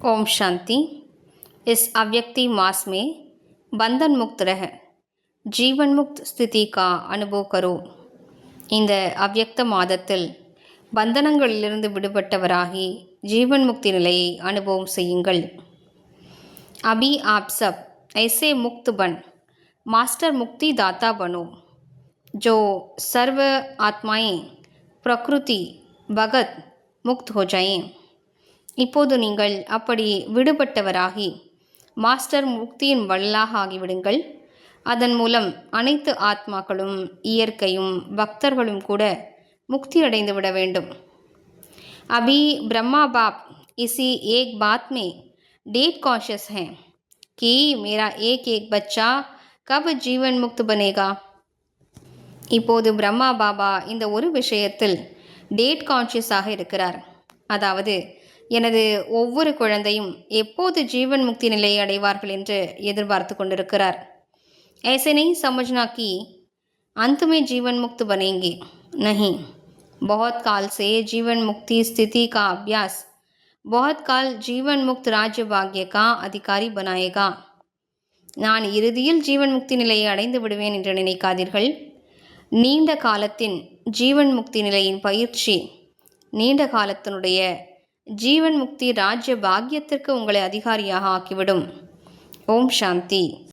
ओम शांति। इस अव्यक्ति मास में बंधन मुक्त रह जीवन मुक्त स्थिति का अनुभव करो। இந்த அவ்யக்த மாதத்தில் பந்தனங்களிலிருந்து விடுபட்டவராகி ஜீவன் முக்தி நிலையை அனுபவம் செய்யுங்கள். अभी आप सब ऐसे मुक्त बन मास्टर मुक्ति दाता बनो जो सर्व आत्माएं प्रकृति भगत मुक्त हो जाएं. இப்போது நீங்கள் அப்படி விடுபட்டவராகி மாஸ்டர் முக்தியின் வள்ளலாக ஆகிவிடுங்கள். அதன் மூலம் அனைத்து ஆத்மாக்களும் இயற்கையும் பக்தர்களும் கூட முக்தி அடைந்து விட வேண்டும். अभी ब्रह्मा बाप इसी एक बात में डेट कॉन्शियस हैं कि मेरा एक एक बच्चा कब जीवन मुक्त बनेगा. இப்போது பிரம்மா பாபா இந்த ஒரு விஷயத்தில் டேட் கான்ஷியஸாக இருக்கிறார். அதாவது எனது ஒவ்வொரு குழந்தையும் எப்போது ஜீவன் முக்தி நிலையை அடைவார்கள் என்று எதிர்பார்த்து கொண்டிருக்கிறார். ऐसे नहीं समझना कि अंत में जीवन मुक्त बनेंगे. नहीं, बहुत काल से जीवन मुक्ति स्थिति का अभ्यास बहुत काल जीवन मुक्त राज्य भाग्य का अधिकारी बनाएगा. நான் இறுதியில் ஜீவன் முக்தி நிலையை அடைந்து விடுவேன் என்று நினைக்காதீர்கள். நீண்ட காலத்தின் ஜீவன் முக்தி நிலையின் பயிற்சி நீண்ட காலத்தினுடைய ஜீவன் முக்தி ராஜ்ய பாக்கியத்திற்கு உங்களை அதிகாரியாக ஆக்கிவிடும். ஓம் சாந்தி.